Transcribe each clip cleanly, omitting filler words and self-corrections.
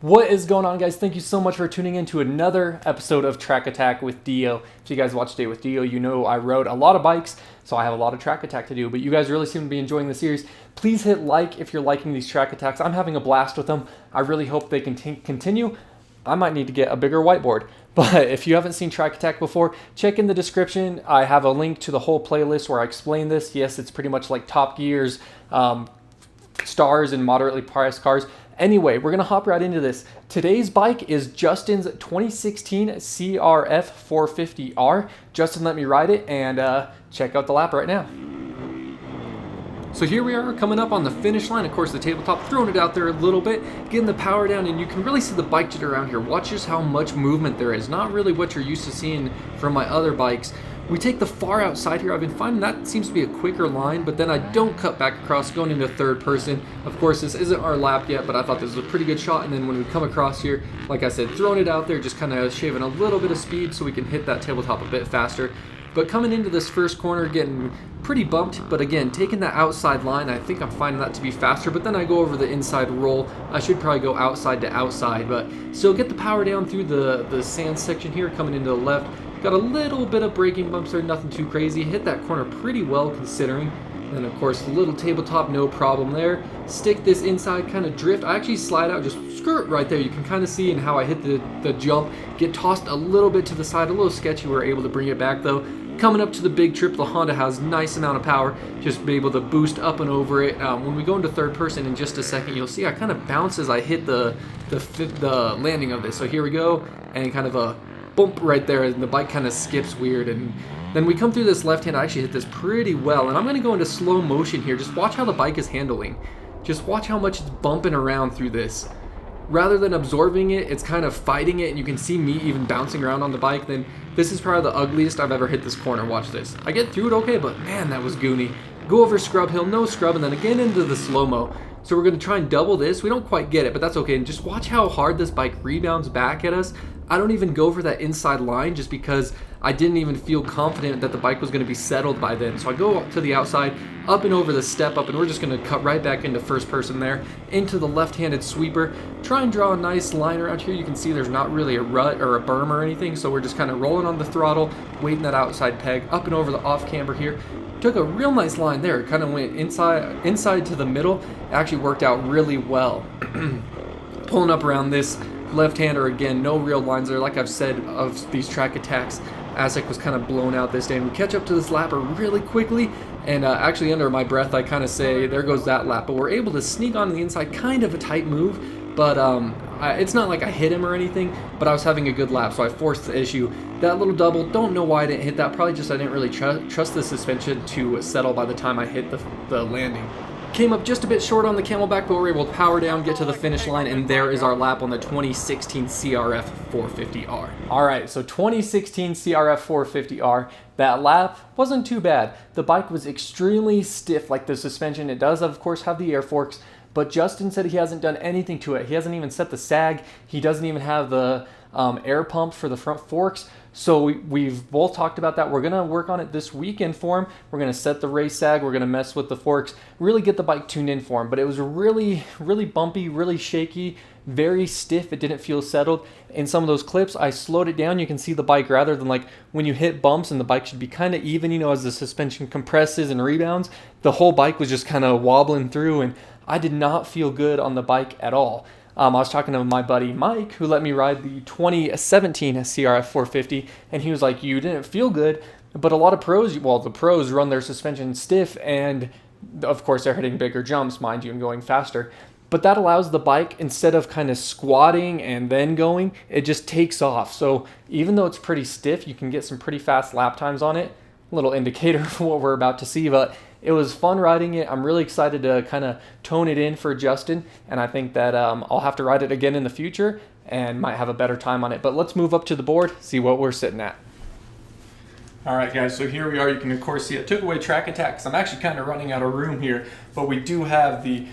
What is going on, guys? Thank you so much for tuning in to another episode of Track Attack with DeeO. If you guys watch Day with DeeO, you know I rode a lot of bikes, so I have a lot of track attack to do, but you guys really seem to be enjoying the series. Please hit like if you're liking these track attacks. I'm having a blast with them. I really hope they can continue. I might need to get a bigger whiteboard. But if you haven't seen Track Attack before, check in the description. I have a link to the whole playlist where I explain this. Yes, it's pretty much like Top Gear's stars and moderately priced cars. Anyway, we're going to hop right into this. Today's bike is Justin's 2016 CRF450R. Justin let me ride it and check out the lap right now. So here we are coming up on the finish line. Of course, the tabletop, throwing it out there a little bit, getting the power down, and you can really see the bike jet around here. Watch just how much movement there is. Not really what you're used to seeing from my other bikes. We take the far outside here. I've been finding that seems to be a quicker line, but then I don't cut back across going into third person. Of course, this isn't our lap yet, but I thought this was a pretty good shot. And then when we come across here, like I said, throwing it out there, just kind of shaving a little bit of speed so we can hit that tabletop a bit faster. But coming into this first corner, getting pretty bumped, but again, taking that outside line, I think I'm finding that to be faster, but then I go over the inside roll. I should probably go outside to outside, but still get the power down through the sand section here, coming into the left. Got a little bit of braking bumps there, nothing too crazy. Hit that corner pretty well considering. And of course, the little tabletop, no problem there. Stick this inside, kind of drift. I actually slide out, just skirt right there. You can kind of see in how I hit the jump. Get tossed a little bit to the side, a little sketchy. We're able to bring it back though. Coming up to the big trip, the Honda has nice amount of power. Just be able to boost up and over it. When we go into third person in just a second, you'll see I kind of bounce as I hit the landing of this. So here we go, and kind of a bump right there, and the bike kind of skips weird. And then we come through this left hand. I actually hit this pretty well, and I'm going to go into slow motion here. Just watch how the bike is handling. Just watch how much it's bumping around through this. Rather than absorbing it, it's kind of fighting it, and you can see me even bouncing around on the bike. Then this is probably the ugliest I've ever hit this corner. Watch this. I get through it okay, but man, that was goony. Go over scrub hill, no scrub, and then again into the slow-mo. So we're going to try and double this. We don't quite get it, but that's okay. And just watch how hard this bike rebounds back at us. I don't even go for that inside line just because I didn't even feel confident that the bike was going to be settled by then. So I go up to the outside, up and over the step up, and we're just going to cut right back into first person there, into the left-handed sweeper. Try and draw a nice line around here. You can see there's not really a rut or a berm or anything, so we're just kind of rolling on the throttle, waiting that outside peg, up and over the off camber here. Took a real nice line there. It kind of went inside to the middle. It actually worked out really well. Pulling up around this left-hander again, no real lines there. Like I've said of these track attacks, Azek was kind of blown out this day, and we catch up to this lapper really quickly, and actually under my breath I kind of say there goes that lap, but we're able to sneak on the inside, kind of a tight move, but it's not like I hit him or anything, but I was having a good lap, so I forced the issue. That little double, don't know why I didn't hit that, probably just I didn't really trust the suspension to settle by the time I hit the landing. Came up just a bit short on the camelback, but we were able to power down, get to the finish line, and there is our lap on the 2016 CRF450R. All right, so 2016 CRF450R, that lap wasn't too bad. The bike was extremely stiff, like the suspension. It does, of course, have the air forks, but Justin said he hasn't done anything to it. He hasn't even set the sag. He doesn't even have the air pump for the front forks. So we've both talked about that. We're going to work on it this weekend for him. We're going to set the race sag. We're going to mess with the forks, really get the bike tuned in for him. But it was really, really bumpy, really shaky, very stiff. It didn't feel settled. In some of those clips, I slowed it down. You can see the bike rather than like when you hit bumps and the bike should be kind of even, you know, as the suspension compresses and rebounds, the whole bike was just kind of wobbling through, and I did not feel good on the bike at all. I was talking to my buddy Mike, who let me ride the 2017 CRF450, and he was like, you didn't feel good, but a lot of pros, well, the pros run their suspension stiff, and of course they're hitting bigger jumps, mind you, and going faster. But that allows the bike, instead of kind of squatting and then going, it just takes off. So even though it's pretty stiff, you can get some pretty fast lap times on it. A little indicator for what we're about to see, but it was fun riding it. I'm really excited to kind of tone it in for Justin, and I think that I'll have to ride it again in the future and might have a better time on it. But let's move up to the board, see what we're sitting at. All right, guys, so here we are. You can, of course, see I took away track attacks. I'm actually kind of running out of room here, but we do have the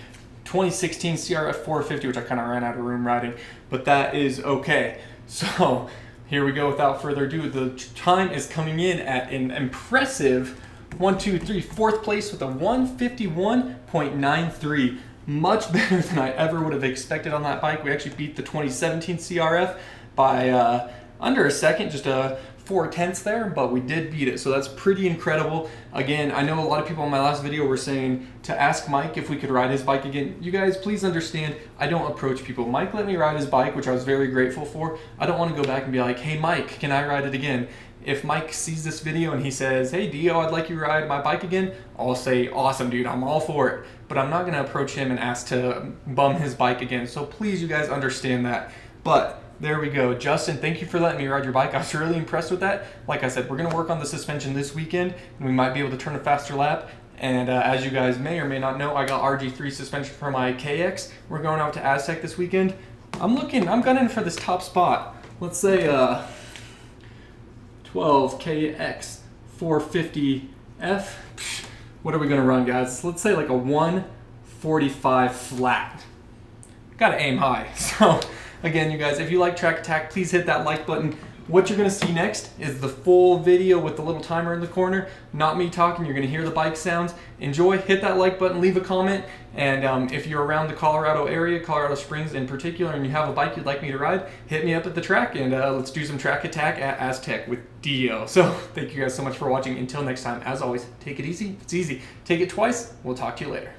2016 CRF450, which I kind of ran out of room riding, but that is okay. So here we go. Without further ado, the time is coming in at an impressive 4th place with a 151.93. much better than I ever would have expected on that bike. We actually beat the 2017 CRF by under a second, just a 4/10 there, but we did beat it, so that's pretty incredible. Again, I know a lot of people in my last video were saying to ask Mike if we could ride his bike again. You guys, please understand, I don't approach people. Mike let me ride his bike, which I was very grateful for. I don't want to go back and be like, hey Mike, can I ride it again? If Mike sees this video and he says, hey DeeO, I'd like you to ride my bike again, I'll say, awesome dude, I'm all for it. But I'm not gonna approach him and ask to bum his bike again. So please, you guys understand that. But there we go. Justin, thank you for letting me ride your bike. I was really impressed with that. Like I said, we're gonna work on the suspension this weekend and we might be able to turn a faster lap. And as you guys may or may not know, I got RG3 suspension for my KX. We're going out to Aztec this weekend. I'm gunning for this top spot. Let's say 12 CRF450R. What are we gonna run, guys? Let's say like a 145 flat. Gotta aim high. So again, you guys, if you like Track Attack, please hit that like button. What you're gonna see next is the full video with the little timer in the corner. Not me talking, you're gonna hear the bike sounds. Enjoy, hit that like button, leave a comment, and if you're around the Colorado area, Colorado Springs in particular, and you have a bike you'd like me to ride, hit me up at the track, and let's do some Track Attack at Aztec with DeeO. So, thank you guys so much for watching. Until next time, as always, take it easy. It's easy. Take it twice. We'll talk to you later.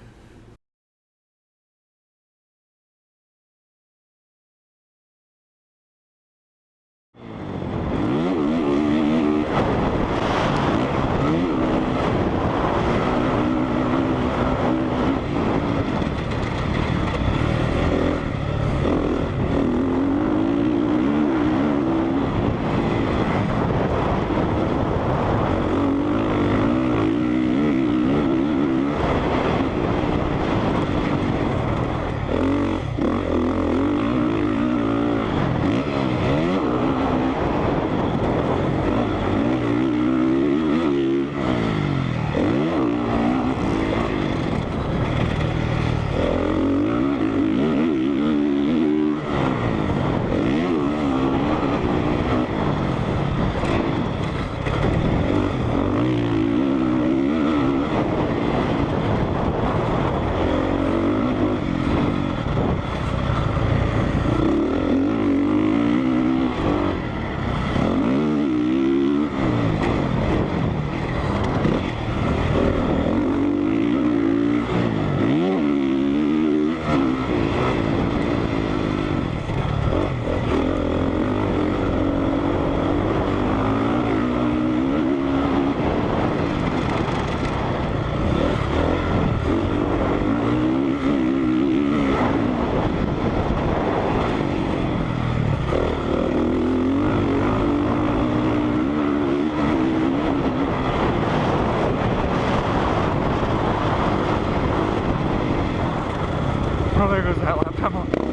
Oh, there goes that lap. Come on.